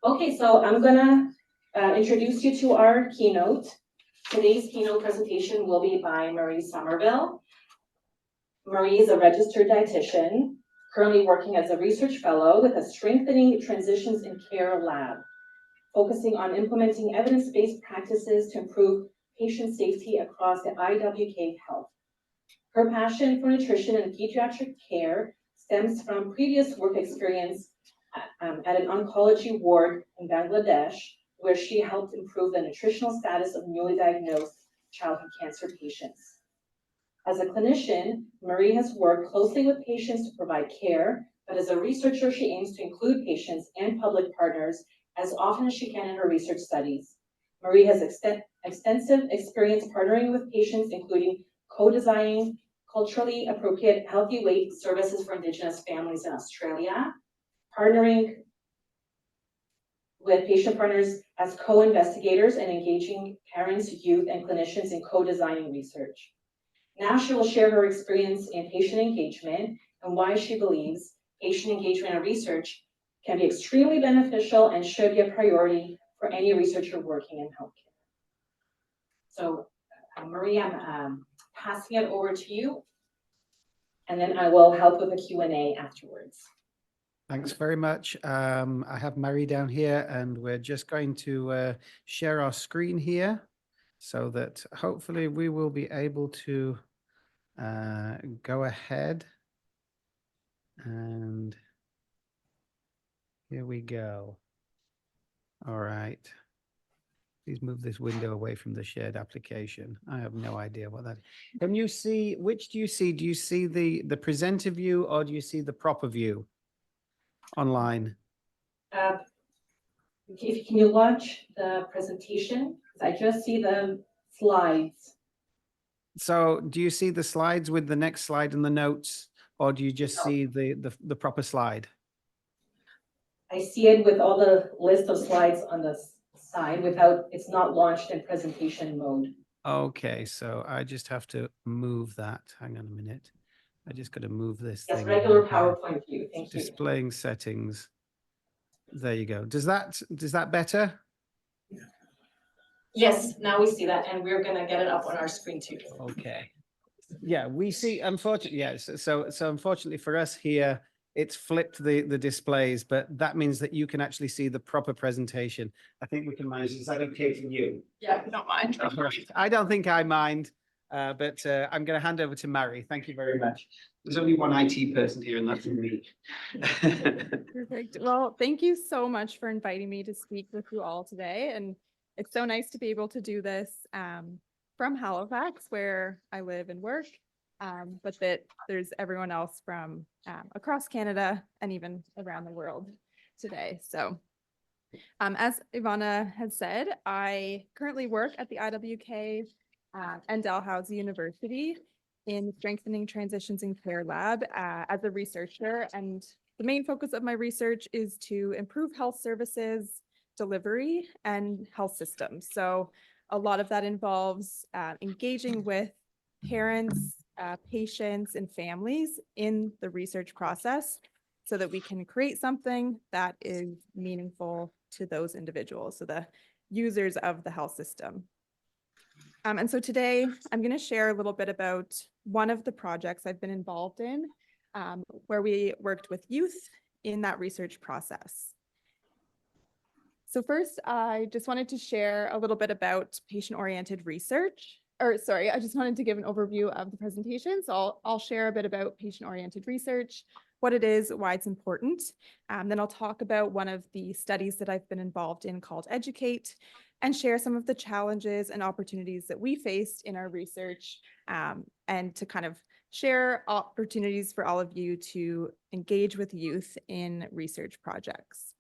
Okay, so I'm gonna introduce you to our keynote. Today's keynote presentation will be by Marie Somerville. Marie is a registered dietitian, currently working as a research fellow with a Strengthening Transitions in Care lab, focusing on implementing evidence-based practices to improve patient safety across the IWK health. Her passion for nutrition and pediatric care stems from previous work experience at an oncology ward in Bangladesh, where she helped improve the nutritional status of newly diagnosed childhood cancer patients. As a clinician, Marie has worked closely with patients to provide care, but as a researcher, she aims to include patients and public partners as often as she can in her research studies. Marie has extensive experience partnering with patients, including co-designing culturally appropriate healthy weight services for Indigenous families in Australia, partnering with patient partners as co-investigators and engaging parents, youth, and clinicians in co-designing research. Now she will share her experience in patient engagement and why she believes patient engagement and research can be extremely beneficial and should be a priority for any researcher working in healthcare. So Marie, I'm passing it over to you, and then I will help with the Q&A afterwards. Thanks very much. I have Marie down here, and we're just going to share our screen here so that hopefully we will be able to go ahead. And here we go. All right. Please move this window away from the shared application. I have no idea what that is. Can you see, which do you see? Do you see the presenter view, or do you see the proper view online? Can you watch the presentation? I just see the slides. So do you see the slides with the next slide and the notes, or do you just see the proper slide? I see it with all the list of slides on the side without, it's not launched in presentation mode. Okay, so I just have to move that. Hang on a minute. I just got to move this Yes, thing. regular PowerPoint view. Thank you. Displaying settings. There you go. Does that better? Yes, now we see that, and we're gonna get it up on our screen too. Okay. Yeah, we see, unfortunately, yes. So unfortunately for us here, it's flipped the displays, but that means that you can actually see the proper presentation. I think we can manage. Is that okay for you? Yeah, I don't mind. All right. I don't think I mind, but I'm going to hand over to Marie. Thank you very much. There's only one IT person here, and that's me. Perfect. Well, thank you so much for inviting me to speak with you all today. And it's so nice to be able to do this from Halifax, where I live and work, but that there's everyone else from across Canada and even around the world today. So as Ivana has said, I currently work at the IWK and Dalhousie University in Strengthening Transitions in Care lab as a researcher. And the main focus of my research is to improve health services delivery and health systems. So a lot of that involves engaging with parents, patients, and families in the research process so that we can create something that is meaningful to those individuals, so the users of the health system. And so today I'm going to share a little bit about one of the projects I've been involved in where we worked with youth in that research process. So first, I just wanted to share a little bit about patient-oriented research. I just wanted to give an overview of the presentation. So I'll share a bit about patient-oriented research, what it is, why it's important. Then I'll talk about one of the studies that I've been involved in called Educate, and share some of the challenges and opportunities that we faced in our research, and to kind of share opportunities for all of you to engage with youth in research projects.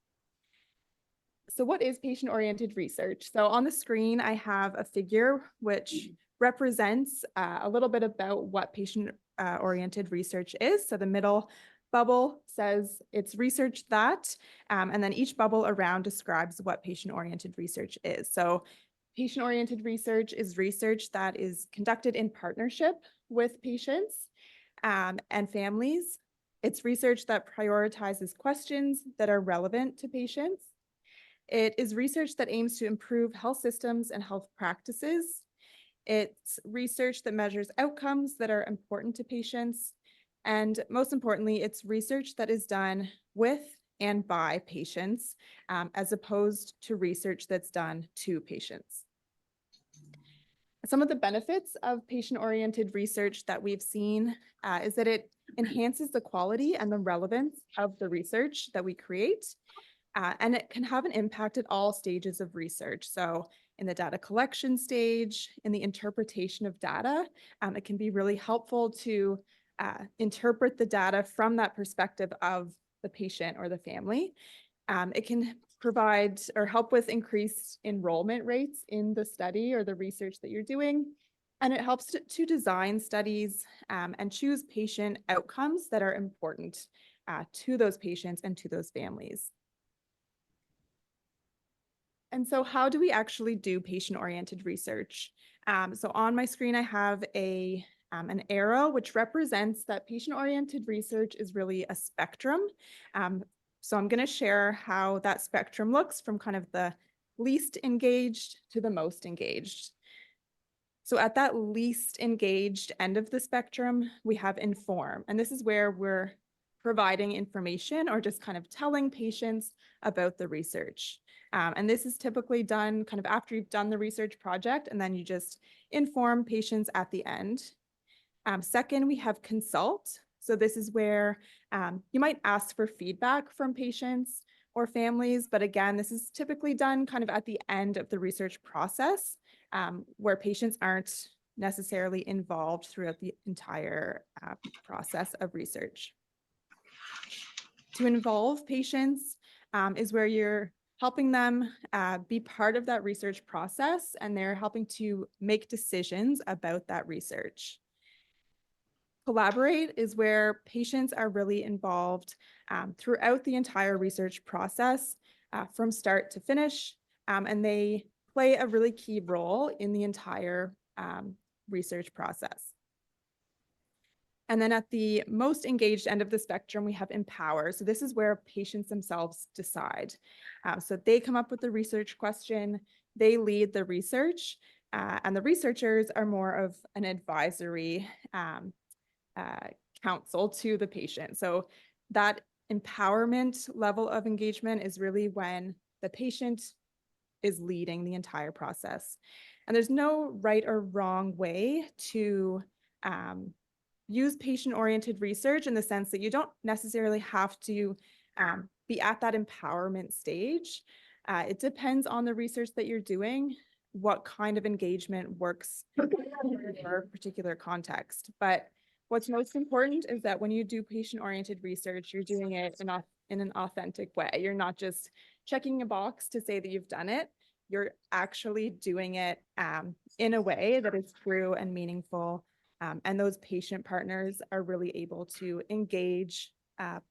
So what is patient-oriented research? So on the screen, I have a figure which represents a little bit about what patient-oriented research is. So the middle bubble says it's research that, and then each bubble around describes what patient-oriented research is. So patient-oriented research is research that is conducted in partnership with patients and families. It's research that prioritizes questions that are relevant to patients. It is research that aims to improve health systems and health practices. It's research that measures outcomes that are important to patients. And most importantly, it's research that is done with and by patients, as opposed to research that's done to patients. Some of the benefits of patient-oriented research that we've seen is that it enhances the quality and the relevance of the research that we create. And it can have an impact at all stages of research. So in the data collection stage, in the interpretation of data, it can be really helpful to interpret the data from that perspective of the patient or the family. It can provide or help with increased enrollment rates in the study or the research that you're doing. And it helps to design studies and choose patient outcomes that are important to those patients and to those families. And so how do we actually do patient-oriented research? So on my screen, I have an arrow which represents that patient-oriented research is really a spectrum. So I'm going to share how that spectrum looks from kind of the least engaged to the most engaged. So at that least engaged end of the spectrum, we have inform. And this is where we're providing information or just kind of telling patients about the research. And this is typically done kind of after you've done the research project, and then you just inform patients at the end. Second, we have consult. So this is where you might ask for feedback from patients or families, but again, this is typically done kind of at the end of the research process, where patients aren't necessarily involved throughout the entire process of research. To involve patients is where you're helping them be part of that research process, and they're helping to make decisions about that research. Collaborate is where patients are really involved throughout the entire research process from start to finish, and they play a really key role in the entire research process. And then at the most engaged end of the spectrum, we have empower. So this is where patients themselves decide. So they come up with the research question, they lead the research, and the researchers are more of an advisory counsel to the patient. So that empowerment level of engagement is really when the patient is leading the entire process. And there's no right or wrong way to use patient-oriented research, in the sense that you don't necessarily have to be at that empowerment stage. It depends on the research that you're doing, what kind of engagement works in your particular context. But what's most important is that when you do patient-oriented research, you're doing it in an authentic way. You're not just checking a box to say that you've done it. You're actually doing it in a way that is true and meaningful. And those patient partners are really able to engage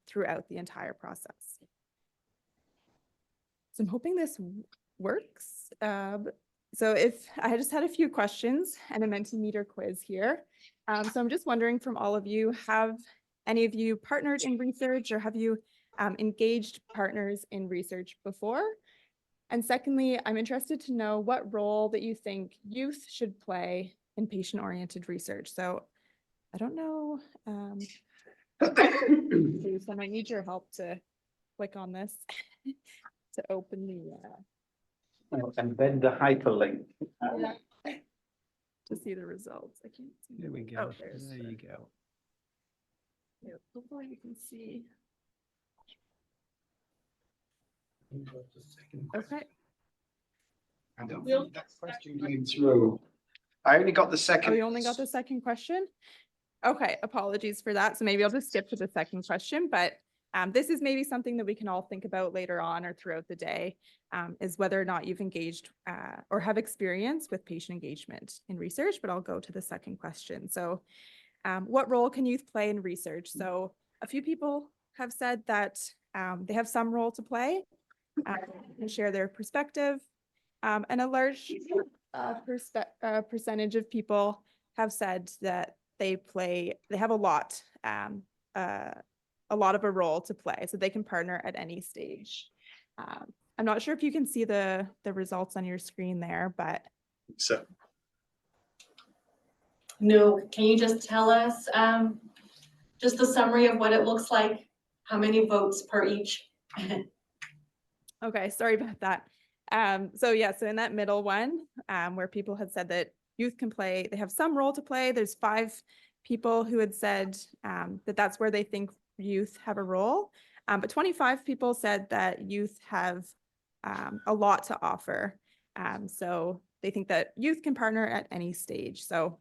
throughout the entire process. So I'm hoping this works. So if I just had a few questions and a Mentimeter quiz here. So I'm just wondering from all of you, have any of you partnered in research, or have you engaged partners in research before? And secondly, I'm interested to know what role that you think youth should play in patient-oriented research. So I don't know. Bruce, I might need your help to click on this to open the Embed the hyperlink. to see the results. I can't see. There we go. Oh, there You go. Yeah, hopefully you can see. Okay. I don't think that question came through. I only got the second. Oh, you only got the second question? Okay, apologies for that. So maybe I'll just skip to the second question, but this is maybe something that we can all think about later on or throughout the day, is whether or not you've engaged or have experience with patient engagement in research, but I'll go to the second question. So what role can youth play in research? So a few people have said that they have some role to play and share their perspective. And a large percentage of people have said that they have a lot of a role to play, so they can partner at any stage. I'm not sure if you can see the results on your screen there, but So, No, can you just tell us, just the summary of what it looks like? How many votes per each? okay, sorry about that. So in that middle one, where people had said that youth can play, they have some role to play. There's 5 people who had said that that's where they think youth have a role. But 25 people said that youth have a lot to offer. So they think that youth can partner at any stage. So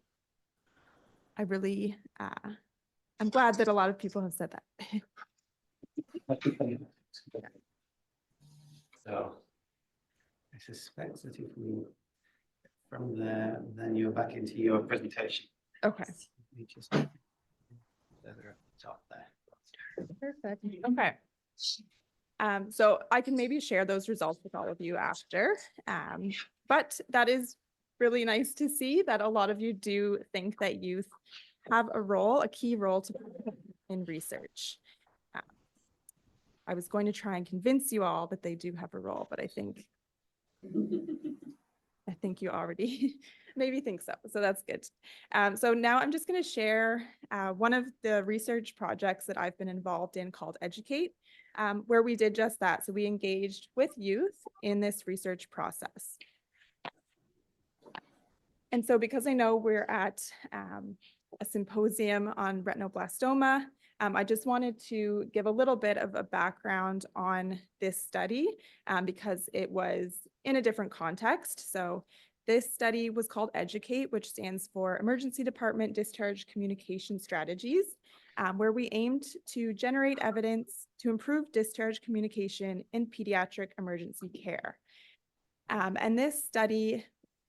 I really, I'm glad that a lot of people have said that. So I suspect that if we, from there, then you're back into your presentation. Okay. Let me just further up the top there. Perfect. Okay. So I can maybe share those results with all of you after. But that is really nice to see that a lot of you do think that youth have a role, a key role to play in research. I was going to try and convince you all that they do have a role, but I think you already maybe think so. So that's good. So now I'm just going to share one of the research projects that I've been involved in called Educate, where we did just that. So we engaged with youth in this research process. And so because I know we're at a symposium on retinoblastoma, I just wanted to give a little bit of a background on this study because it was in a different context. So this study was called Educate, which stands for Emergency Department Discharge Communication Strategies, where we aimed to generate evidence to improve discharge communication in pediatric emergency care. And this study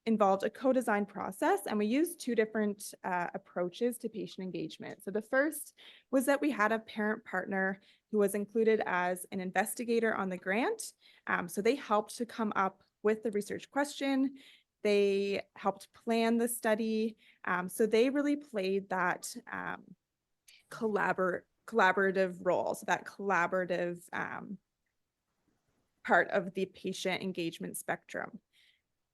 involved a co-design process, and we used 2 different approaches to patient engagement. So the first was that we had a parent partner who was included as an investigator on the grant. So they helped to come up with the research question. They helped plan the study. So they really played that collaborative role, so that collaborative part of the patient engagement spectrum.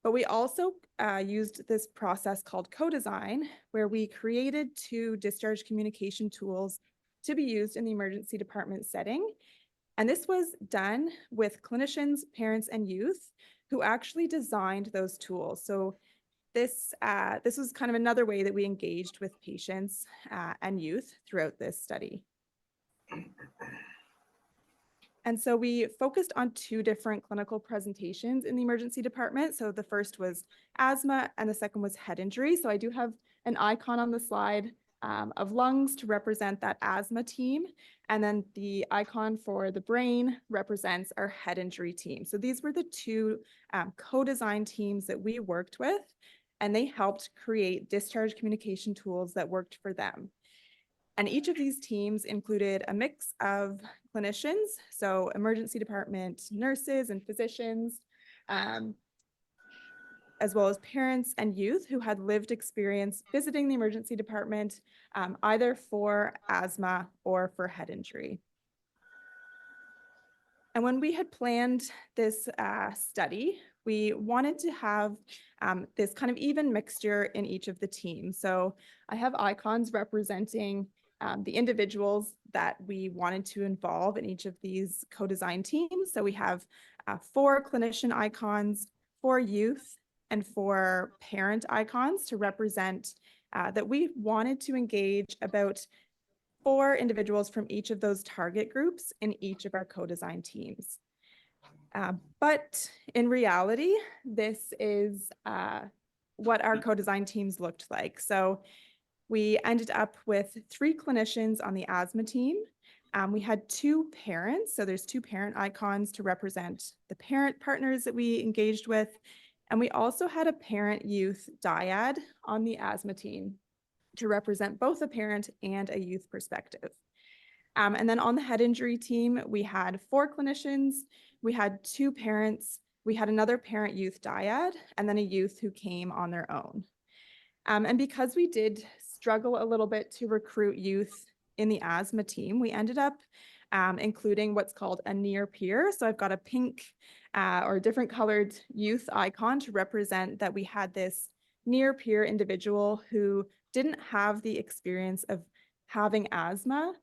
But we also used this process called co-design, where we created 2 discharge communication tools to be used in the emergency department setting. And this was done with clinicians, parents, and youth who actually designed those tools. So this was kind of another way that we engaged with patients and youth throughout this study. And so we focused on 2 different clinical presentations in the emergency department. So the first was asthma and the second was head injury. So I do have an icon on the slide of lungs to represent that asthma team. And then the icon for the brain represents our head injury team. So these were the 2 co-design teams that we worked with, and they helped create discharge communication tools that worked for them. And each of these teams included a mix of clinicians, so emergency department nurses and physicians, as well as parents and youth who had lived experience visiting the emergency department, either for asthma or for head injury. And when we had planned this study, we wanted to have this kind of even mixture in each of the teams. So I have icons representing the individuals that we wanted to involve in each of these co-design teams. So we have 4 clinician icons, 4 youth, and 4 parent icons to represent that we wanted to engage about 4 individuals from each of those target groups in each of our co-design teams. But in reality, this is what our co-design teams looked like. So we ended up with 3 clinicians on the asthma team. We had 2 parents, so there's 2 parent icons to represent the parent partners that we engaged with. And we also had a parent-youth dyad on the asthma team to represent both a parent and a youth perspective. And then on the head injury team, we had 4 clinicians, we had 2 parents, we had another parent-youth dyad, and then a youth who came on their own. And because we did struggle a little bit to recruit youth in the asthma team, we ended up including what's called a near peer. So I've got a pink or a different colored youth icon to represent that we had this near peer individual who didn't have the experience of having asthma,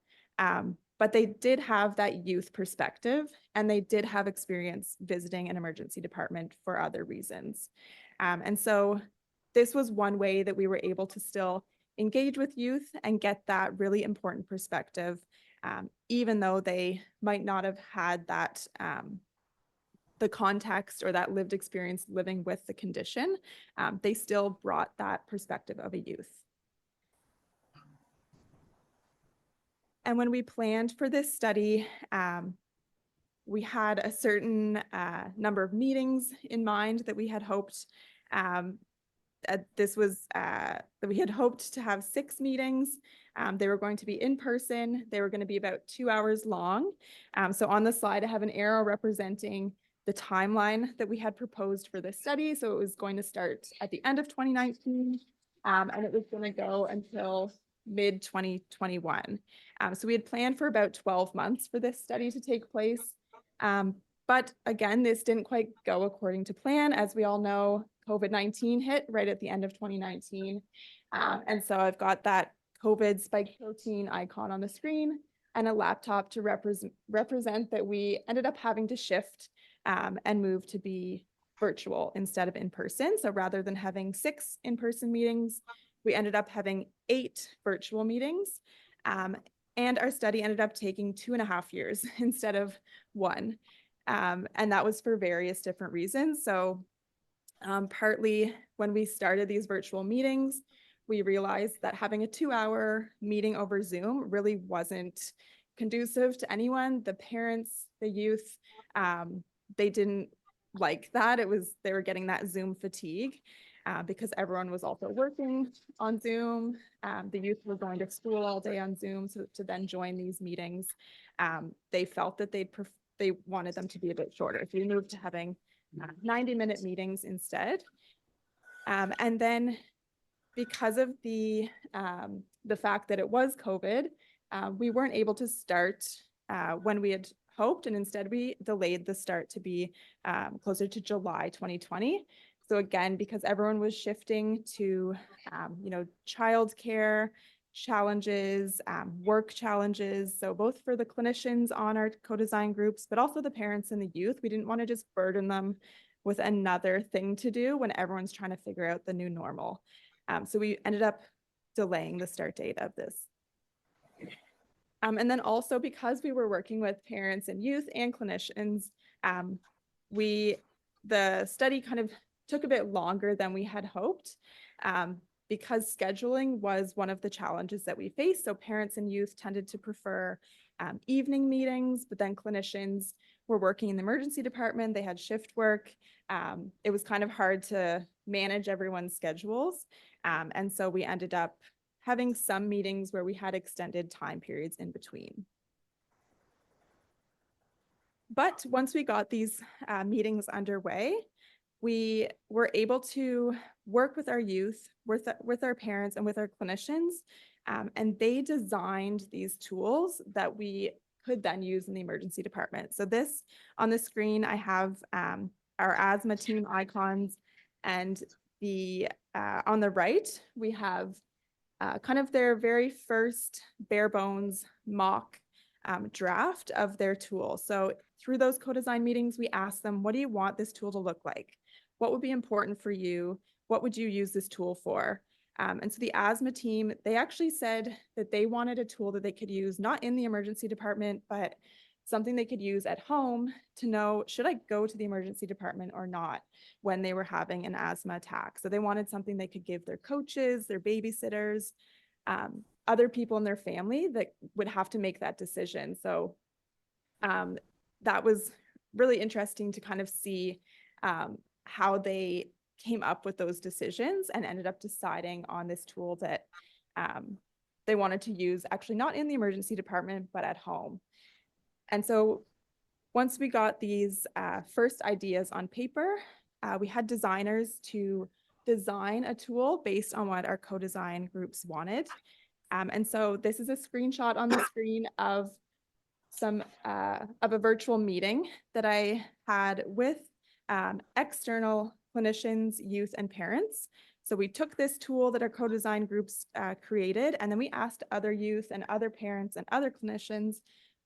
but they did have that youth perspective, and they did have experience visiting an emergency department for other reasons. And so this was one way that we were able to still engage with youth and get that really important perspective, even though they might not have had that the context or that lived experience living with the condition. They still brought that perspective of a youth. And when we planned for this study, we had a certain number of meetings in mind that we had hoped that we had hoped to have 6 meetings. They were going to be in person. They were going to be about 2 hours long. So on the slide, I have an arrow representing the timeline that we had proposed for this study. So it was going to start at the end of 2019, and it was going to go until mid 2021. So we had planned for about 12 months for this study to take place. But again, this didn't quite go according to plan. As we all know, COVID-19 hit right at the end of 2019. And so I've got that COVID spike protein icon on the screen and a laptop to represent that we ended up having to shift and move to be virtual instead of in person. So rather than having 6 in-person meetings, we ended up having 8 virtual meetings. And our study ended up taking 2.5 years instead of 1. And that was for various different reasons. So partly when we started these virtual meetings, we realized that having a 2-hour meeting over Zoom really wasn't conducive to anyone. The parents, the youth, they didn't like that. They were getting that Zoom fatigue because everyone was also working on Zoom. The youth were going to school all day on Zoom, so to then join these meetings, they felt that they wanted them to be a bit shorter. If we moved to having 90-minute meetings instead. And then because of the fact that it was COVID, we weren't able to start when we had hoped, and instead we delayed the start to be closer to July 2020. So again, because everyone was shifting to, childcare challenges, work challenges. So both for the clinicians on our co-design groups, but also the parents and the youth, we didn't want to just burden them with another thing to do when everyone's trying to figure out the new normal. So we ended up delaying the start date of this. And then also because we were working with parents and youth and clinicians, the study kind of took a bit longer than we had hoped because scheduling was one of the challenges that we faced. So parents and youth tended to prefer evening meetings, but then clinicians were working in the emergency department. They had shift work. It was kind of hard to manage everyone's schedules. And so we ended up having some meetings where we had extended time periods in between. But once we got these meetings underway, we were able to work with our youth, with our parents, and with our clinicians, and they designed these tools that we could then use in the emergency department. So this on the screen, I have our asthma team icons, and on the right, we have kind of their very first bare bones mock draft of their tool. So through those co-design meetings, we asked them, what do you want this tool to look like? What would be important for you? What would you use this tool for? And so the asthma team, they actually said that they wanted a tool that they could use not in the emergency department, but something they could use at home to know, should I go to the emergency department or not when they were having an asthma attack? So they wanted something they could give their coaches, their babysitters, other people in their family that would have to make that decision. So that was really interesting to kind of see how they came up with those decisions and ended up deciding on this tool that they wanted to use, actually not in the emergency department, but at home. And so once we got these first ideas on paper, we had designers to design a tool based on what our co-design groups wanted. And so this is a screenshot on the screen of a virtual meeting that I had with external clinicians, youth, and parents. So we took this tool that our co-design groups created, and then we asked other youth and other parents and other clinicians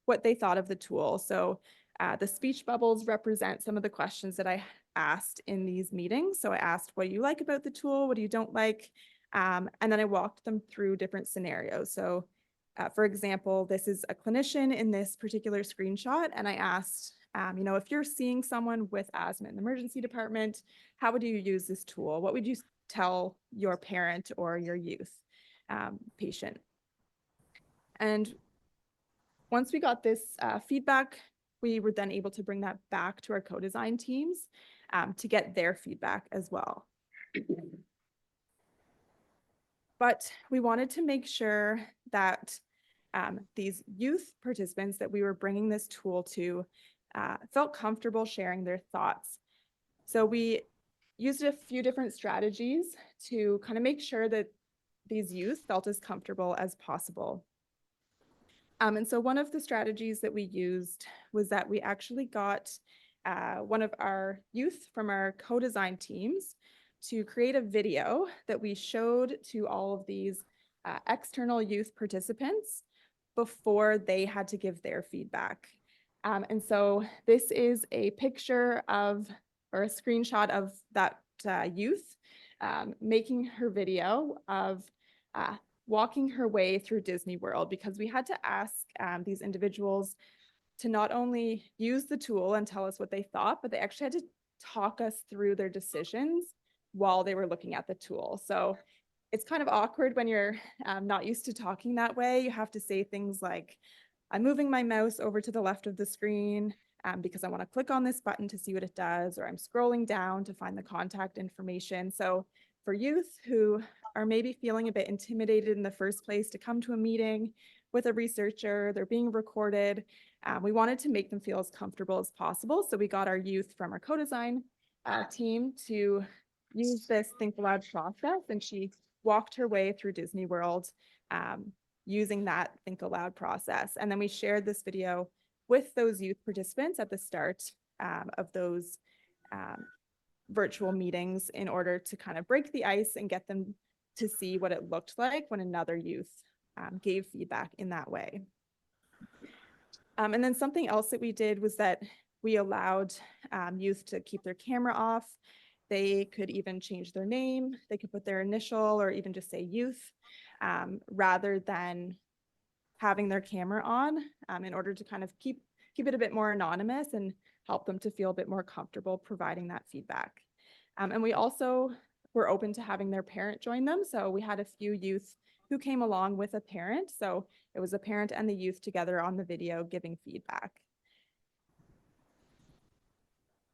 what they thought of the tool. So the speech bubbles represent some of the questions that I asked in these meetings. So I asked, what do you like about the tool? What do you don't like? And then I walked them through different scenarios. So for example, this is a clinician in this particular screenshot, and I asked, if you're seeing someone with asthma in the emergency department, how would you use this tool? What would you tell your parent or your youth patient? And once we got this feedback, we were then able to bring that back to our co-design teams to get their feedback as well. But we wanted to make sure that these youth participants that we were bringing this tool to felt comfortable sharing their thoughts. So we used a few different strategies to kind of make sure that these youth felt as comfortable as possible. And so one of the strategies that we used was that we actually got one of our youth from our co-design teams to create a video that we showed to all of these external youth participants before they had to give their feedback. And so this is a picture of, or a screenshot of that youth making her video of walking her way through Disney World, because we had to ask these individuals to not only use the tool and tell us what they thought, but they actually had to talk us through their decisions while they were looking at the tool. So it's kind of awkward when you're not used to talking that way. You have to say things like, I'm moving my mouse over to the left of the screen because I want to click on this button to see what it does, or I'm scrolling down to find the contact information. So for youth who are maybe feeling a bit intimidated in the first place to come to a meeting with a researcher, they're being recorded, we wanted to make them feel as comfortable as possible. So we got our youth from our co-design team to use this Think Aloud process, and she walked her way through Disney World using that Think Aloud process. And then we shared this video with those youth participants at the start of those virtual meetings in order to kind of break the ice and get them to see what it looked like when another youth gave feedback in that way. And then something else that we did was that we allowed youth to keep their camera off. They could even change their name. They could put their initial or even just say youth rather than having their camera on in order to kind of keep it a bit more anonymous and help them to feel a bit more comfortable providing that feedback. And we also were open to having their parent join them. So we had a few youth who came along with a parent. So it was a parent and the youth together on the video giving feedback.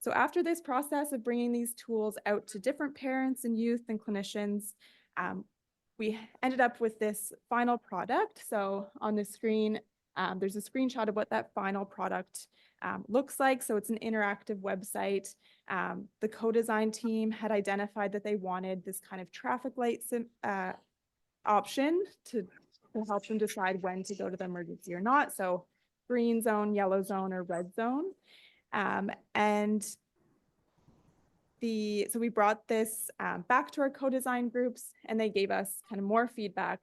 So after this process of bringing these tools out to different parents and youth and clinicians, we ended up with this final product. So on the screen, there's a screenshot of what that final product looks like. So it's an interactive website. The co-design team had identified that they wanted this kind of traffic light option to help them decide when to go to the emergency or not. So green zone, yellow zone, or red zone. So we brought this back to our co-design groups, and they gave us kind of more feedback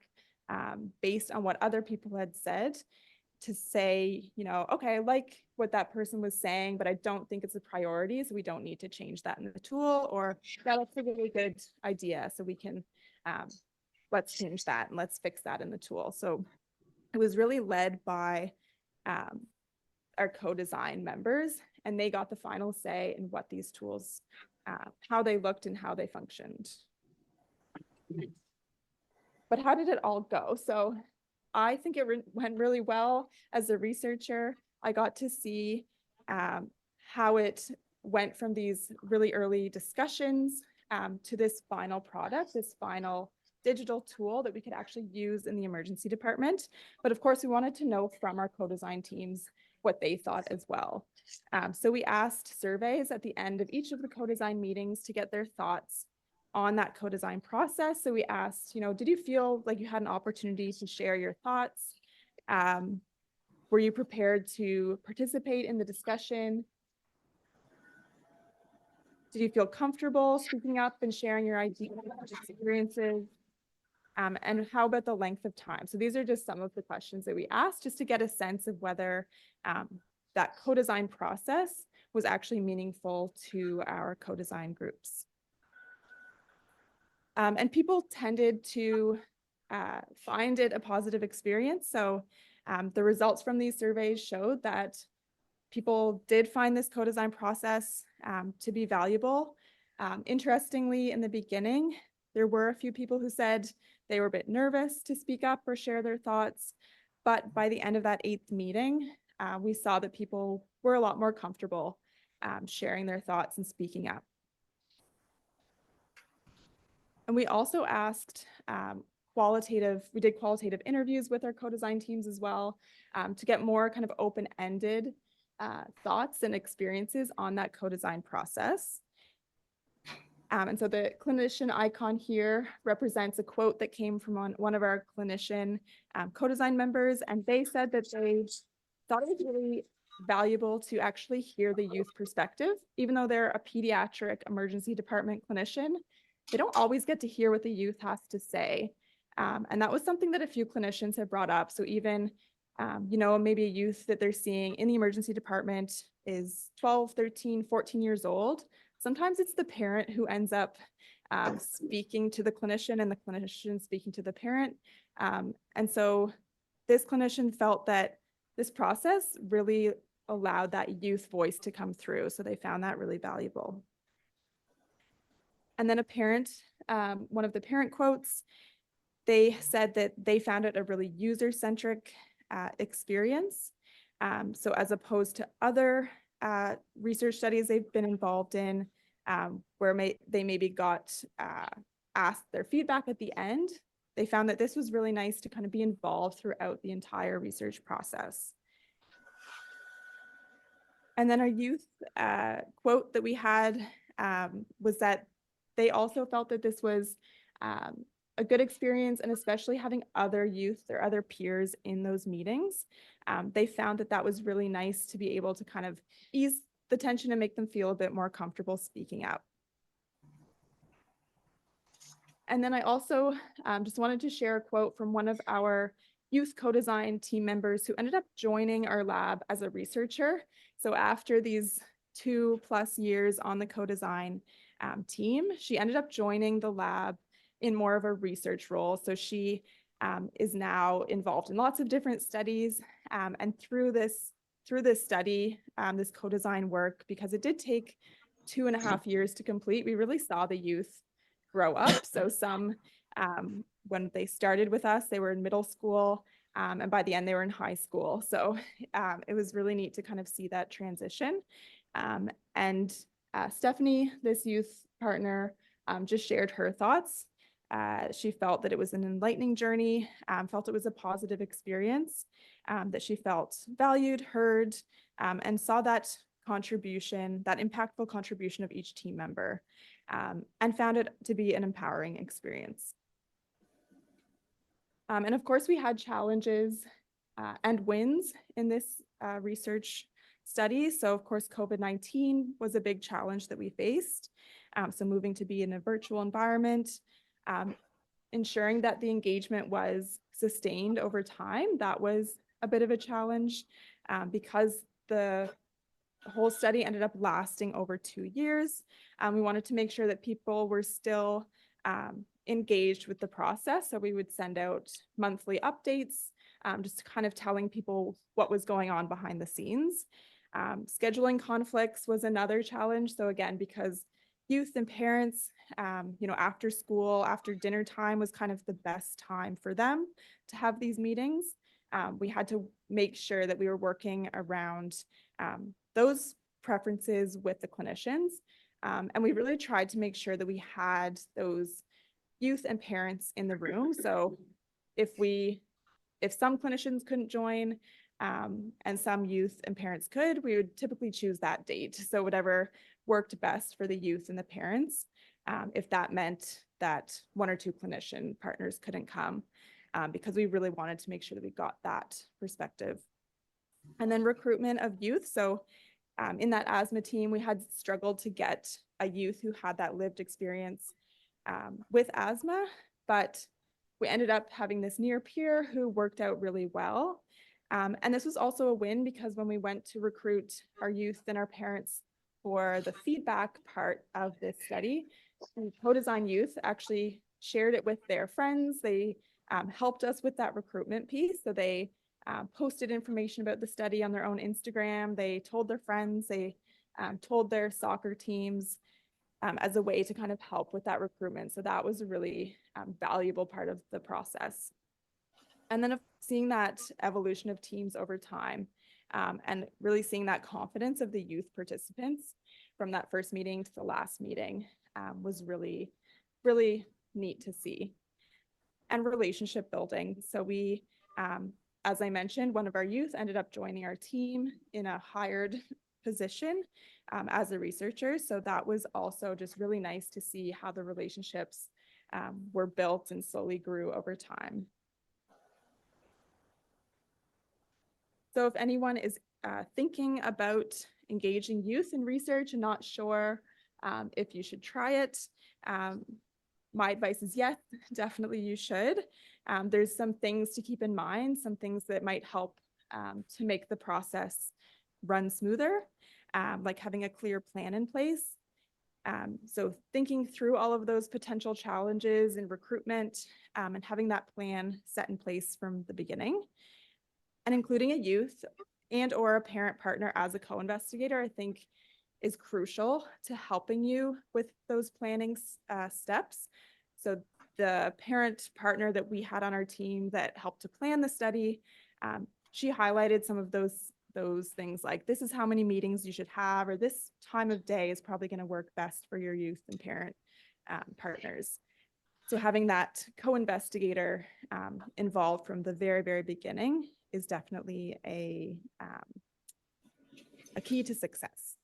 based on what other people had said, to say, okay, I like what that person was saying, but I don't think it's a priority, so we don't need to change that in the tool, or yeah, that's a really good idea, so we can, let's change that and let's fix that in the tool. So it was really led by our co-design members, and they got the final say in what these tools, how they looked and how they functioned. But how did it all go? So I think it went really well. As a researcher, I got to see how it went from these really early discussions to this final product, this final digital tool that we could actually use in the emergency department. But of course, we wanted to know from our co-design teams what they thought as well. So we asked surveys at the end of each of the co-design meetings to get their thoughts on that co-design process. So we asked, did you feel like you had an opportunity to share your thoughts? Were you prepared to participate in the discussion? Did you feel comfortable speaking up and sharing your ideas and experiences? And how about the length of time? So these are just some of the questions that we asked just to get a sense of whether that co-design process was actually meaningful to our co-design groups. And people tended to find it a positive experience. So the results from these surveys showed that people did find this co-design process to be valuable. Interestingly, in the beginning, there were a few people who said they were a bit nervous to speak up or share their thoughts. But by the end of that 8th meeting, we saw that people were a lot more comfortable sharing their thoughts and speaking up. And we also asked we did qualitative interviews with our co-design teams as well to get more kind of open-ended thoughts and experiences on that co-design process. And so the clinician icon here represents a quote that came from one of our clinician co-design members, and they said that they thought it was really valuable to actually hear the youth perspective. Even though they're a pediatric emergency department clinician, they don't always get to hear what the youth has to say. And that was something that a few clinicians have brought up. So even, maybe a youth that they're seeing in the emergency department is 12, 13, 14 years old. Sometimes it's the parent who ends up speaking to the clinician and the clinician speaking to the parent. And so this clinician felt that this process really allowed that youth voice to come through. So they found that really valuable. And then a parent, one of the parent quotes, they said that they found it a really user-centric experience. So as opposed to other research studies they've been involved in, where they maybe got asked their feedback at the end, they found that this was really nice to kind of be involved throughout the entire research process. And then our youth quote that we had was that they also felt that this was a good experience, and especially having other youth or other peers in those meetings. They found that that was really nice to be able to kind of ease the tension and make them feel a bit more comfortable speaking out. And then I also just wanted to share a quote from one of our youth co-design team members who ended up joining our lab as a researcher. So after these 2+ years on the co-design team, she ended up joining the lab in more of a research role. So she is now involved in lots of different studies. And through this study, this co-design work, because it did take 2.5 years to complete, we really saw the youth grow up. So some, when they started with us, they were in middle school, and by the end they were in high school. So it was really neat to kind of see that transition. And Stephanie, this youth partner, just shared her thoughts. She felt that it was an enlightening journey, felt it was a positive experience, that she felt valued, heard, and saw that contribution, that impactful contribution of each team member, and found it to be an empowering experience. And of course, we had challenges and wins in this research study. So of course, COVID-19 was a big challenge that we faced. So moving to be in a virtual environment, ensuring that the engagement was sustained over time, that was a bit of a challenge because the whole study ended up lasting over 2 years. We wanted to make sure that people were still engaged with the process. So we would send out monthly updates, just kind of telling people what was going on behind the scenes. Scheduling conflicts was another challenge. So again, because youth and parents, after school, after dinner time was kind of the best time for them to have these meetings. We had to make sure that we were working around those preferences with the clinicians. And we really tried to make sure that we had those youth and parents in the room. So if some clinicians couldn't join and some youth and parents could, we would typically choose that date. So whatever worked best for the youth and the parents, if that meant that 1 or 2 clinician partners couldn't come, because we really wanted to make sure that we got that perspective. And then recruitment of youth. So in that asthma team, we had struggled to get a youth who had that lived experience with asthma, but we ended up having this near peer who worked out really well. And this was also a win because when we went to recruit our youth and our parents for the feedback part of this study, the co-design youth actually shared it with their friends. They helped us with that recruitment piece. So they posted information about the study on their own Instagram. They told their friends, they told their soccer teams as a way to kind of help with that recruitment. So that was a really valuable part of the process. And then seeing that evolution of teams over time and really seeing that confidence of the youth participants from that first meeting to the last meeting was really, really neat to see. And relationship building. So we, as I mentioned, one of our youth ended up joining our team in a hired position as a researcher. So that was also just really nice to see how the relationships were built and slowly grew over time. So if anyone is thinking about engaging youth in research and not sure if you should try it, my advice is yes, definitely you should. There's some things to keep in mind, some things that might help to make the process run smoother, like having a clear plan in place. So thinking through all of those potential challenges in recruitment and having that plan set in place from the beginning. And including a youth and or a parent partner as a co-investigator, I think is crucial to helping you with those planning steps. So the parent partner that we had on our team that helped to plan the study, she highlighted some of those things like, this is how many meetings you should have, or this time of day is probably going to work best for your youth and parent partners. So having that co-investigator involved from the very, very beginning is definitely a key to success.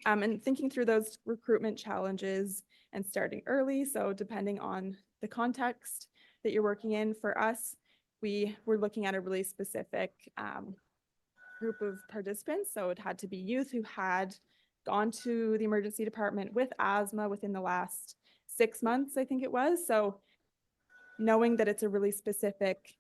And thinking through those recruitment challenges and starting early. So depending on the context that you're working in, for us, we were looking at a really specific group of participants. So it had to be youth who had gone to the emergency department with asthma within the last 6 months, I think it was. So knowing that it's a really specific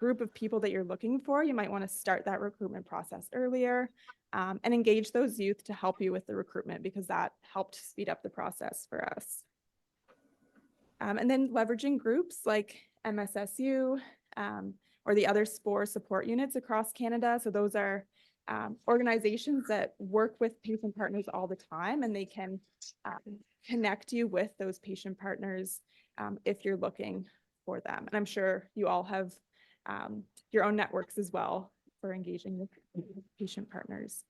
group of people that you're looking for, you might want to start that recruitment process earlier and engage those youth to help you with the recruitment, because that helped speed up the process for us. And then leveraging groups like MSSU or the other SPORE support units across Canada. So those are organizations that work with patient partners all the time, and they can connect you with those patient partners if you're looking for them. And I'm sure you all have your own networks as well for engaging with patient partners.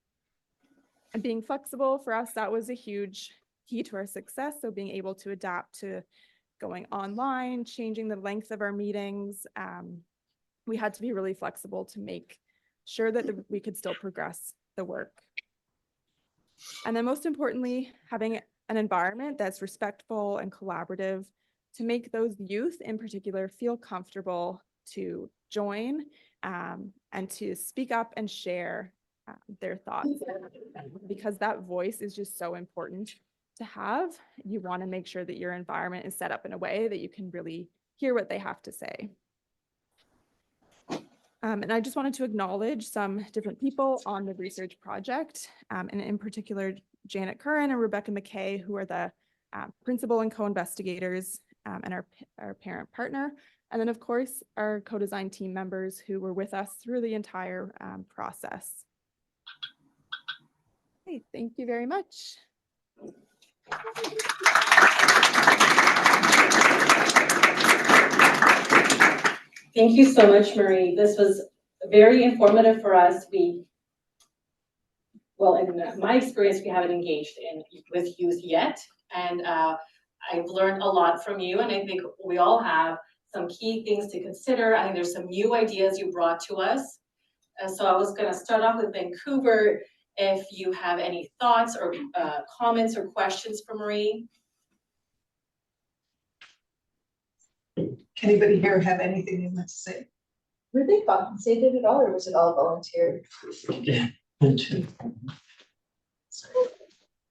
And being flexible for us, that was a huge key to our success. So being able to adapt to going online, changing the length of our meetings. We had to be really flexible to make sure that we could still progress the work. And then most importantly, having an environment that's respectful and collaborative to make those youth in particular feel comfortable to join and to speak up and share their thoughts, because that voice is just so important to have. You want to make sure that your environment is set up in a way that you can really hear what they have to say. And I just wanted to acknowledge some different people on the research project, and in particular, Janet Curran and Rebecca McKay, who are the principal and co-investigators and our parent partner. And then, of course, our co-design team members who were with us through the entire process. Okay, thank you very much. Thank you so much, Marie. This was very informative for us. Well, in my experience, we haven't engaged with youth yet. And I've learned a lot from you, and I think we all have some key things to consider. I think there's some new ideas you brought to us. So I was going to start off with Vancouver. If you have any thoughts or comments or questions for Marie. Anybody here have anything they want to say? Were they compensated at all, or was it all volunteer? Yeah.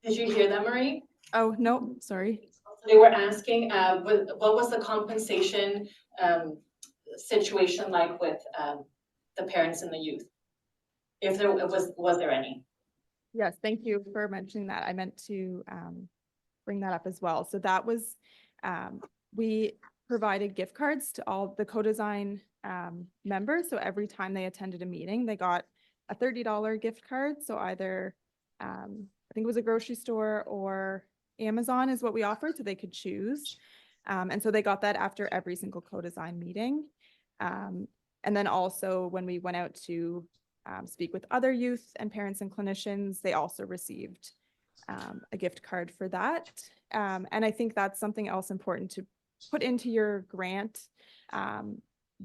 Did you hear that, Marie? Oh, no, sorry. They were asking, what was the compensation situation like with the parents and the youth? If there was there any? Yes, thank you for mentioning that. I meant to bring that up as well. So that was, we provided gift cards to all the co-design members. So every time they attended a meeting, they got a $30 gift card. So either, I think it was a grocery store or Amazon is what we offered, so they could choose. And so they got that after every single co-design meeting. And then also when we went out to speak with other youth and parents and clinicians, they also received a gift card for that. And I think that's something else important to put into your grant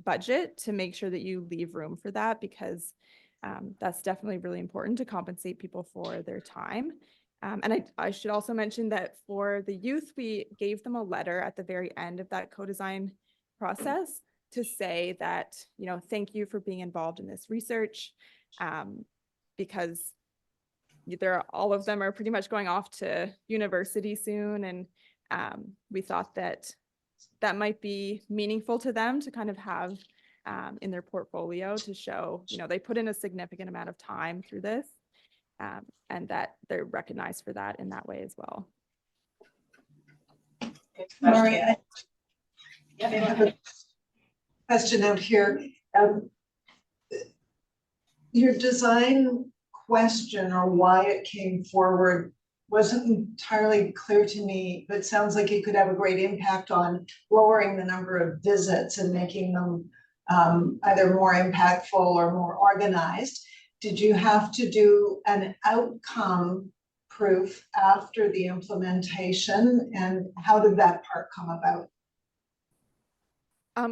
budget to make sure that you leave room for that, because that's definitely really important to compensate people for their time. And I should also mention that for the youth, we gave them a letter at the very end of that co-design process to say that, you know, thank you for being involved in this research, because all of them are pretty much going off to university soon. And we thought that that might be meaningful to them to kind of have in their portfolio to show, you know, they put in a significant amount of time through this, and that they're recognized for that in that way as well. Murray, I Yeah, go have ahead. a question out here. Your design question or why it came forward wasn't entirely clear to me, but sounds like it could have a great impact on lowering the number of visits and making them either more impactful or more organized. Did you have to do an outcome proof after the implementation, and how did that part come about?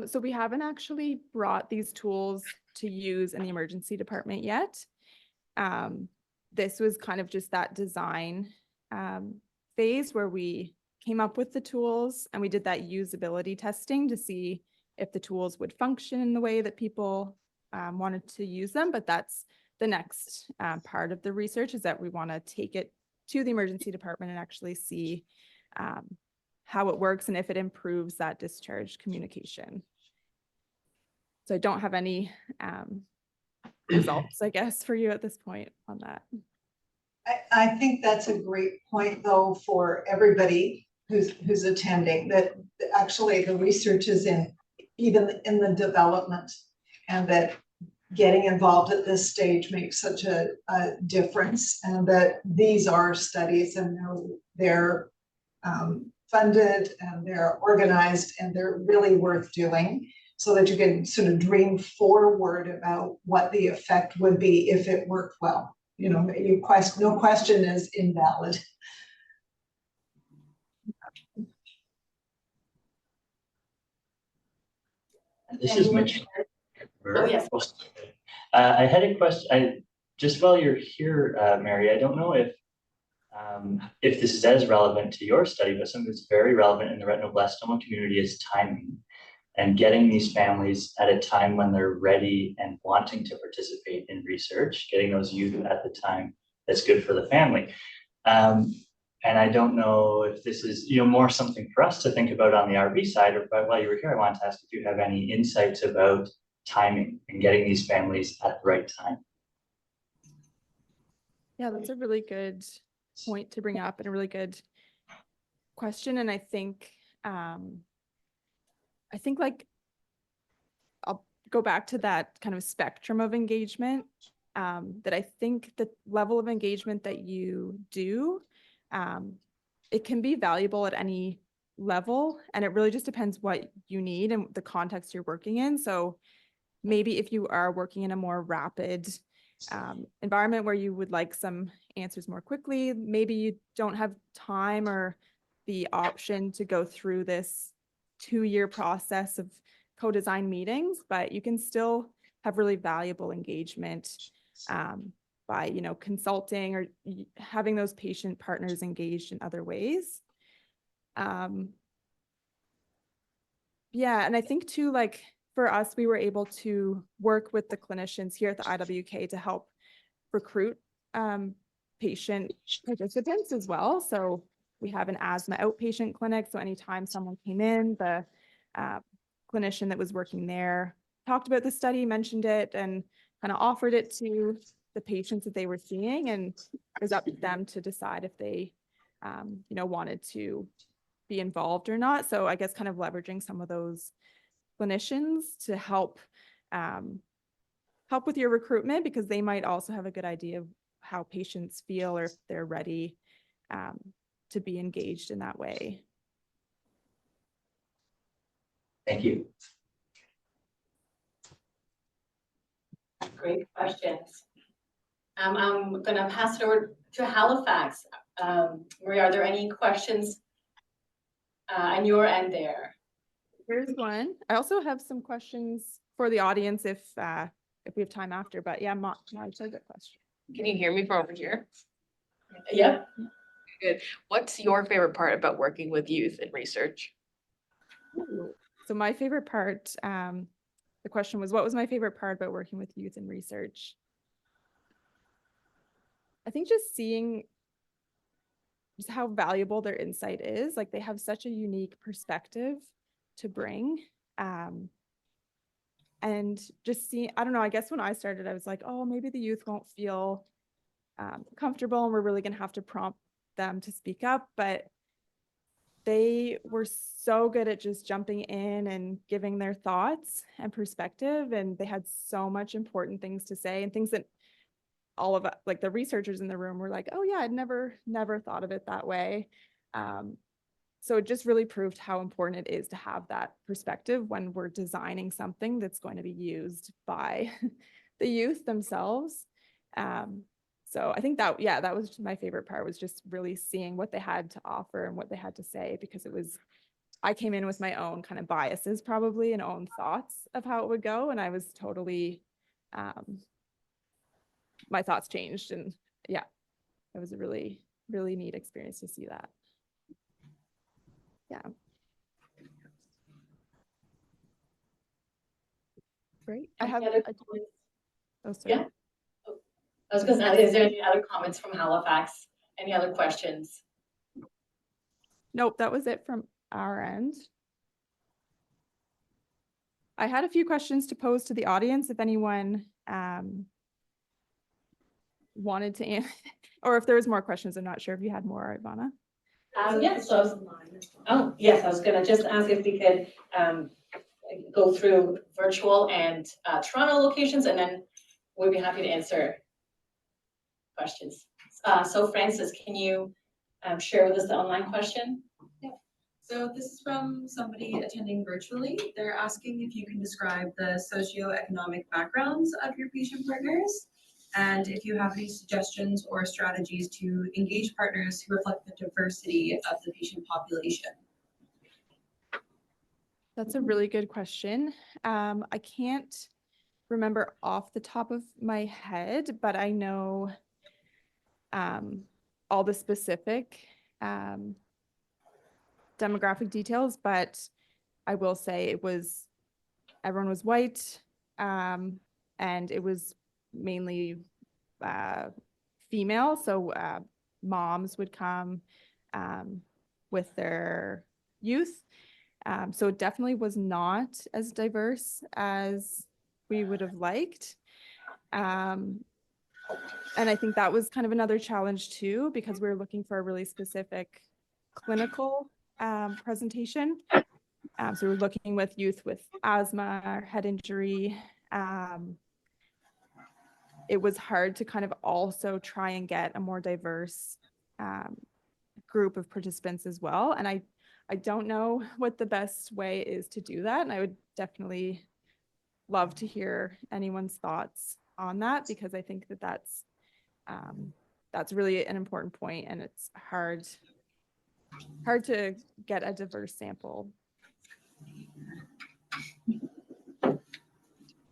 So we haven't actually brought these tools to use in the emergency department yet. This was kind of just that design phase where we came up with the tools and we did that usability testing to see if the tools would function in the way that people wanted to use them. But that's the next part of the research, is that we want to take it to the emergency department and actually see how it works and if it improves that discharge communication. So I don't have any results, I guess, for you at this point on that. I think that's a great point, though, for everybody who's attending, that actually the research is even in the development, and that getting involved at this stage makes such a difference, and that these are studies and they're funded and they're organized and they're really worth doing, so that you can sort of dream forward about what the effect would be if it worked well. You know, no question is invalid. This is Mitch. Oh, yes. I had a question. Just while you're here, Mary, I don't know if this is as relevant to your study, but something that's very relevant in the retinoblastoma community is timing, and getting these families at a time when they're ready and wanting to participate in research, getting those youth at the time that's good for the family. And I don't know if this is, you know, more something for us to think about on the RB side, or but while you were here, I wanted to ask if you have any insights about timing and getting these families at the right time. Yeah, that's a really good point to bring up and a really good question. And I think like I'll go back to that kind of spectrum of engagement, that I think the level of engagement that you do, it can be valuable at any level, and it really just depends what you need and the context you're working in. So maybe if you are working in a more rapid environment where you would like some answers more quickly, maybe you don't have time or the option to go through this 2-year process of co-design meetings, but you can still have really valuable engagement by, you know, consulting or having those patient partners engaged in other ways. Yeah, and I think too, like for us, we were able to work with the clinicians here at the IWK to help recruit patient participants as well. So we have an asthma outpatient clinic. So anytime someone came in, the clinician that was working there talked about the study, mentioned it, and kind of offered it to the patients that they were seeing. And it was up to them to decide if they, wanted to be involved or not. So I guess kind of leveraging some of those clinicians to help with your recruitment, because they might also have a good idea of how patients feel or if they're ready to be engaged in that way. Thank you. Great questions. I'm gonna pass it over to Halifax. Maria, are there any questions on your end there? Here's one. I also have some questions for the audience if we have time after, but yeah, Mark, it's a good question. Can you hear me from over here? Yep. Good. What's your favorite part about working with youth in research? So my favorite part, the question was, what was my favorite part about working with youth in research? I think just seeing just how valuable their insight is. Like, they have such a unique perspective to bring. And just see, I don't know, I guess when I started, I was like, oh, maybe the youth won't feel comfortable and we're really gonna have to prompt them to speak up. But they were so good at just jumping in and giving their thoughts and perspective. And they had so much important things to say, and things that all of like the researchers in the room were like, oh yeah, I'd never thought of it that way. So it just really proved how important it is to have that perspective when we're designing something that's going to be used by the youth themselves. So I think that, yeah, that was my favorite part, was just really seeing what they had to offer and what they had to say, because I came in with my own kind of biases probably and own thoughts of how it would go. And I was totally, my thoughts changed. And yeah, it was a really, really neat experience to see that. Yeah. Great. I have, oh, sorry. Yeah. I was gonna say, is there any other comments from Halifax? Any other questions? Nope, that was it from our end. I had a few questions to pose to the audience if anyone wanted to answer, or if there was more questions. I'm not sure if you had more, Ivana. Yes, so yes, I was gonna just ask if we could go through virtual and Toronto locations, and then we'd be happy to answer questions. So Francis, can you share with us the online question? So this is from somebody attending virtually. They're asking if you can describe the socioeconomic backgrounds of your patient partners, and if you have any suggestions or strategies to engage partners who reflect the diversity of the patient population. That's a really good question. I can't remember off the top of my head, but I know all the specific demographic details, but I will say everyone was white, and it was mainly female. So moms would come with their youth. So it definitely was not as diverse as we would have liked. And I think that was kind of another challenge too, because we were looking for a really specific clinical presentation. So we're looking with youth with asthma or head injury. It was hard to kind of also try and get a more diverse group of participants as well. And I don't know what the best way is to do that. And I would definitely love to hear anyone's thoughts on that, because I think that that's really an important point, and it's hard to get a diverse sample.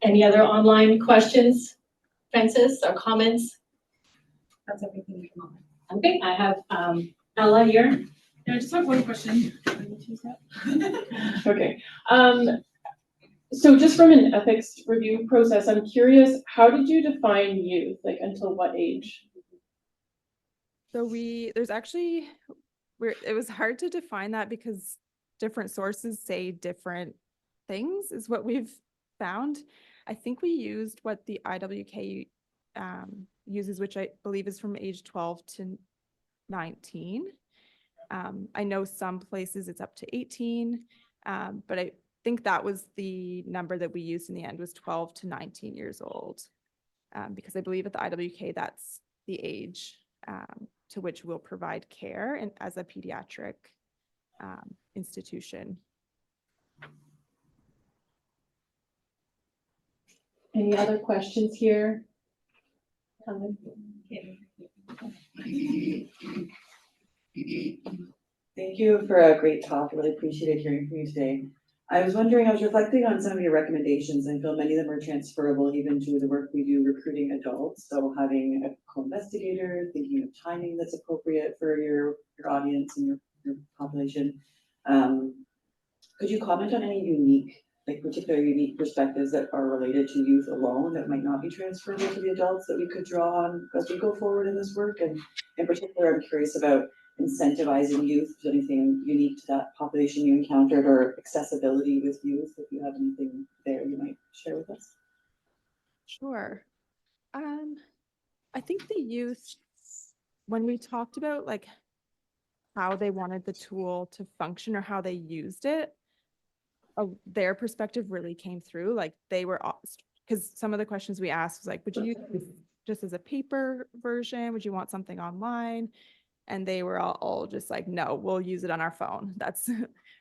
Any other online questions, Francis, or comments? That's everything at the moment. Okay, I have Ella here. I just have one question. Okay. So just from an ethics review process, I'm curious, how did you define youth? Like, until what age? So there's actually, it was hard to define that because different sources say different things is what we've found. I think we used what the IWK uses, which I believe is from age 12 to 19. I know some places it's up to 18, but I think that was the number that we used in the end, was 12 to 19 years old. Because I believe at the IWK, that's the age to which we'll provide care and as a pediatric institution. Any other questions here? Helen? Thank you for a great talk. I really appreciated hearing from you today. I was reflecting on some of your recommendations and feel many of them are transferable even to the work we do recruiting adults. So having a co-investigator, thinking of timing that's appropriate for your audience and your population. Could you comment on any particular unique perspectives that are related to youth alone that might not be transferable to the adults that we could draw on as we go forward in this work? And in particular, I'm curious about incentivizing youth. If there's anything unique to that population you encountered, or accessibility with youth, if you have anything there you might share with us. Sure. I think the youth, when we talked about like how they wanted the tool to function or how they used it, their perspective really came through. Like they were, because some of the questions we asked was like, would you use this just as a paper version? Would you want something online? And they were all just like, no, we'll use it on our phone. That's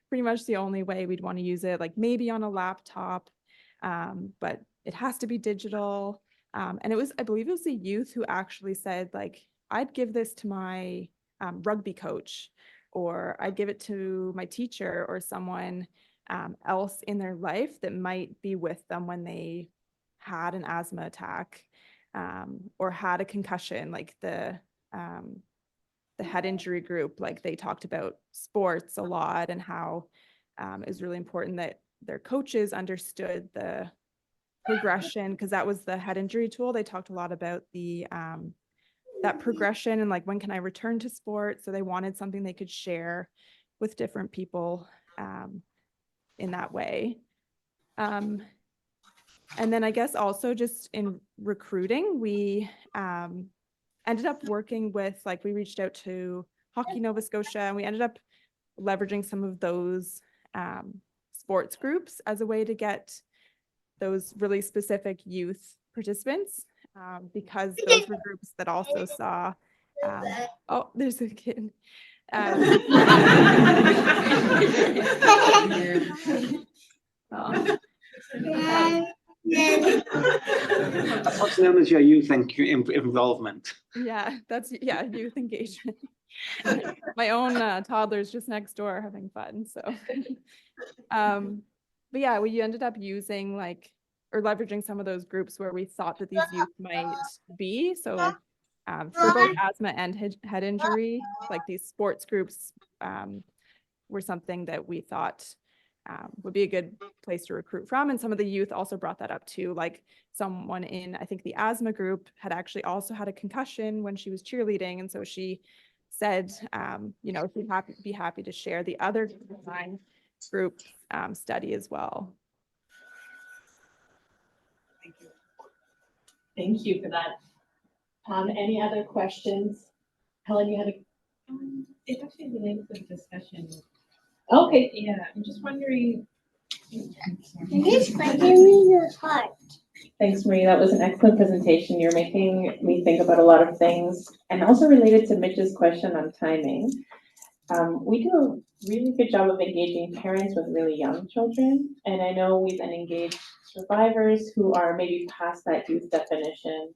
pretty much the only way we'd want to use it, like maybe on a laptop, but it has to be digital. And I believe it was the youth who actually said, like, I'd give this to my rugby coach, or I'd give it to my teacher or someone else in their life that might be with them when they had an asthma attack or had a concussion, like the head injury group. Like they talked about sports a lot and how it was really important that their coaches understood the progression, because that was the head injury tool. They talked a lot about the that progression and like, when can I return to sport? So they wanted something they could share with different people in that way. And then I guess also just in recruiting, we ended up working with, like, we reached out to Hockey Nova Scotia, and we ended up leveraging some of those sports groups as a way to get those really specific youth participants, because those were groups that also saw, oh, there's a kid. That's what's known as your youth involvement. Yeah, youth engagement. My own toddler's just next door having fun. So, but yeah, we ended up using or leveraging some of those groups where we thought that these youth might be. So for both asthma and head injury, like these sports groups were something that we thought would be a good place to recruit from. And some of the youth also brought that up too. Like someone in, I think, the asthma group had actually also had a concussion when she was cheerleading. And so she said, she'd be happy to share the other design group study as well. Thank you for that. Any other questions? Helen, you had a. It actually relates to the discussion. Okay. Yeah, I'm just wondering. Thanks, Marie. That was an excellent presentation. You're making me think about a lot of things, and also related to Mitch's question on timing. We do a really good job of engaging parents with really young children, and I know we've been engaged survivors who are maybe past that youth definition.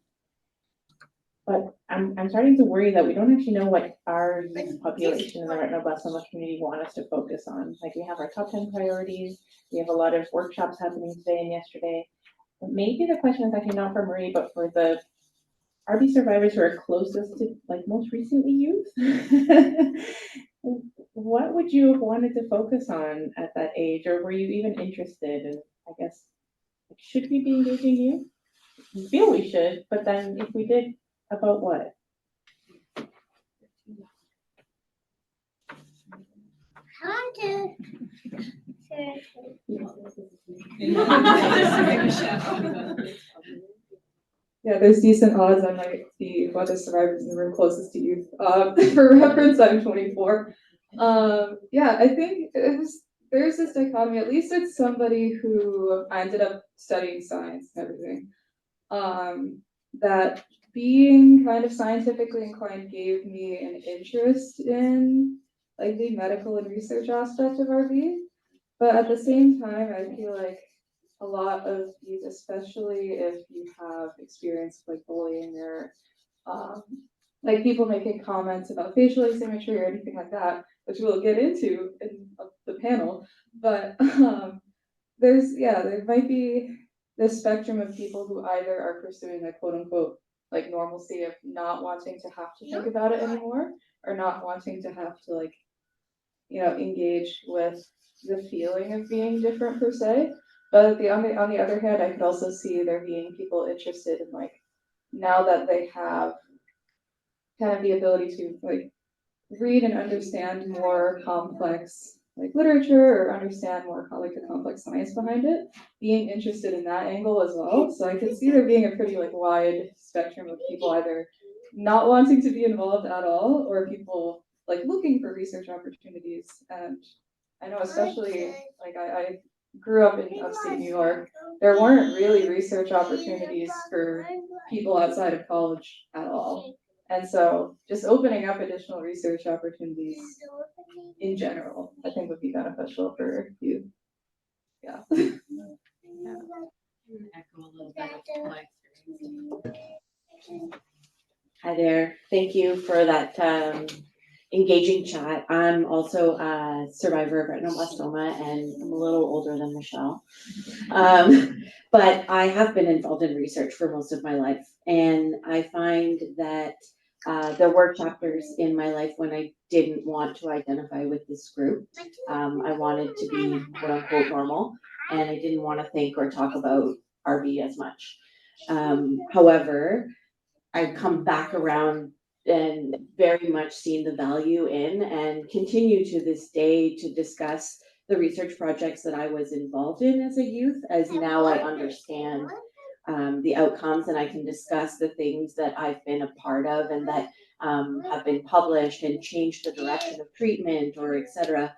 But I'm starting to worry that we don't actually know what our youth population in the retinoblastoma community want us to focus on. Like, we have our top 10 priorities. We have a lot of workshops happening today and yesterday. But maybe the question is actually not for Marie, but for the RB survivors who are closest to, like, most recently youth. What would you have wanted to focus on at that age? Or were you even interested in, I guess, should we be engaging youth? We feel we should, but then if we did, about what? Yeah, there's decent odds I might be one of the survivors in the room closest to youth. For reference, I'm 24. Yeah, I think there's this dichotomy, at least it's somebody who I ended up studying science and everything. That being kind of scientifically inclined gave me an interest in like the medical and research aspect of RV. But at the same time, I feel like a lot of these, especially if you have experience like bullying or like people making comments about facial asymmetry or anything like that, which we'll get into in the panel. But there might be this spectrum of people who either are pursuing a quote unquote like normalcy of not wanting to have to think about it anymore, or not wanting to have to like, engage with the feeling of being different per se. But on the other hand, I could also see there being people interested in like, now that they have kind of the ability to like read and understand more complex like literature or understand more like the complex science behind it, being interested in that angle as well. So I could see there being a pretty like wide spectrum of people either not wanting to be involved at all, or people like looking for research opportunities. And I know especially like I grew up in upstate New York, there weren't really research opportunities for people outside of college at all. And so just opening up additional research opportunities in general, I think would be beneficial for you. Yeah. Echo a little bit of my experience. Hi there. Thank you for that engaging chat. I'm also a survivor of retinoblastoma, and I'm a little older than Michelle. But I have been involved in research for most of my life, and I find that there were chapters in my life when I didn't want to identify with this group. I wanted to be quote unquote normal, and I didn't want to think or talk about RV as much. However, I've come back around and very much seen the value in, and continue to this day to discuss the research projects that I was involved in as a youth, as now I understand the outcomes, and I can discuss the things that I've been a part of and that have been published and changed the direction of treatment or etc.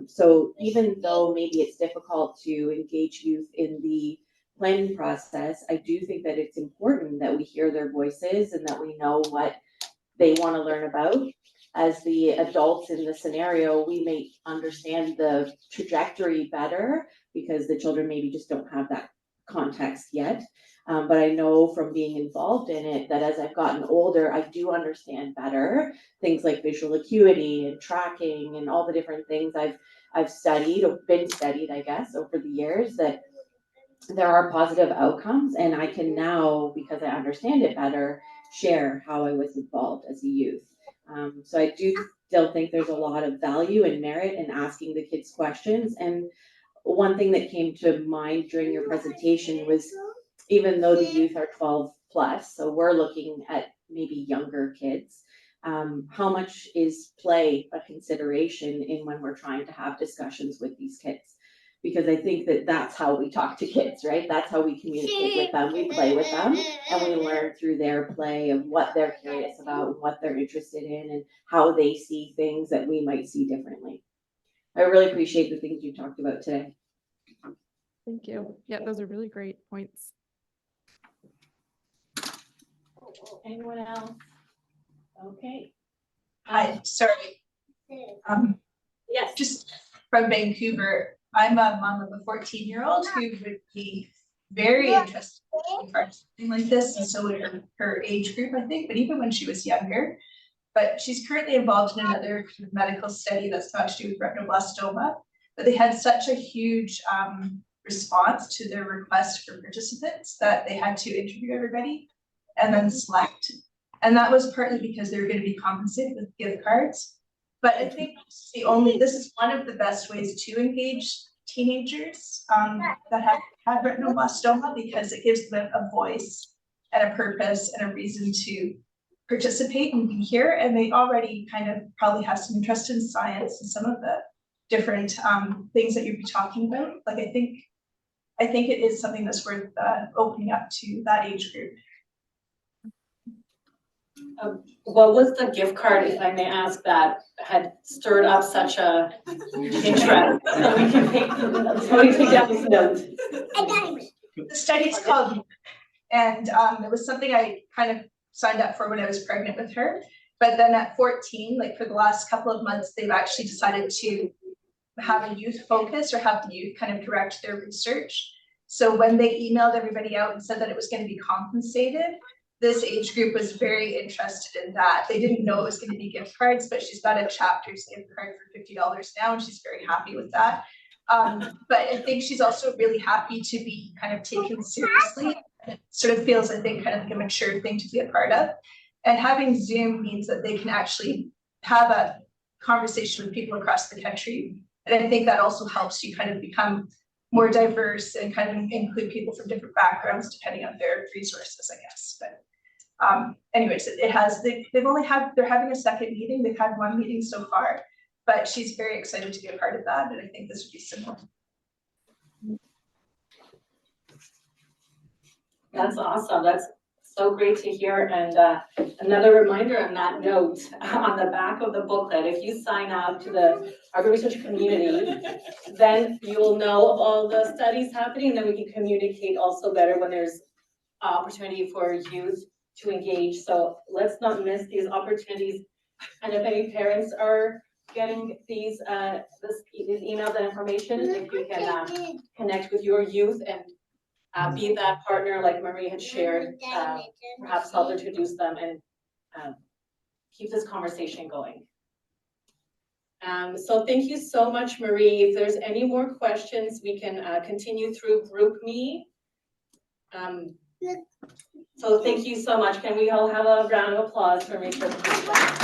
So even though maybe it's difficult to engage youth in the planning process, I do think that it's important that we hear their voices and that we know what they want to learn about. As the adults in the scenario, we may understand the trajectory better because the children maybe just don't have that context yet. But I know from being involved in it that as I've gotten older, I do understand better things like visual acuity and tracking and all the different things I've studied or been studied, I guess, over the years, that there are positive outcomes, and I can now, because I understand it better, share how I was involved as a youth. So I do still think there's a lot of value and merit in asking the kids questions. And one thing that came to mind during your presentation was, even though the youth are 12 plus, so we're looking at maybe younger kids, how much is play a consideration in when we're trying to have discussions with these kids? Because I think that that's how we talk to kids, right? That's how we communicate with them. We play with them and we learn through their play of what they're curious about and what they're interested in and how they see things that we might see differently. I really appreciate the things you talked about today. Thank you. Yeah, those are really great points. Anyone else? Okay. Hi, sorry. Yes. Just from Vancouver. I'm a mom of a 14-year-old who would be very interested in something like this, and so would her age group, I think, but even when she was younger. But she's currently involved in another medical study that's not to do with retinoblastoma. But they had such a huge response to their request for participants that they had to interview everybody and then select. And that was partly because they were going to be compensated with gift cards. But I think this is one of the best ways to engage teenagers that have had retinoblastoma, because it gives them a voice and a purpose and a reason to participate and be here. And they already kind of probably have some interest in science and some of the different things that you'd be talking about. Like I think it is something that's worth opening up to that age group. What was the gift card, if I may ask, that had stirred up such a interest? So we can take down this note. The study's called, and it was something I kind of signed up for when I was pregnant with her. But then at 14, like for the last couple of months, they've actually decided to have a youth focus or have the youth kind of direct their research. So when they emailed everybody out and said that it was going to be compensated, this age group was very interested in that. They didn't know it was going to be gift cards, but she's got a chapter's gift card for $50 now, and she's very happy with that. But I think she's also really happy to be kind of taken seriously. It sort of feels, I think, kind of like a mature thing to be a part of. And having Zoom means that they can actually have a conversation with people across the country. And I think that also helps you kind of become more diverse and kind of include people from different backgrounds depending on their resources, I guess. But anyways, they're having a second meeting. They've had one meeting so far, but she's very excited to be a part of that. And I think this would be similar. That's awesome. That's so great to hear. And another reminder on that note, on the back of the booklet, if you sign up to our research community, then you will know of all the studies happening, and then we can communicate also better when there's opportunity for youth to engage. So let's not miss these opportunities. And if any parents are getting these emails and information, if you can connect with your youth and be that partner like Marie had shared, perhaps help introduce them and keep this conversation going. So thank you so much, Marie. If there's any more questions, we can continue through GroupMe. So thank you so much. Can we all have a round of applause for Marie's presentation?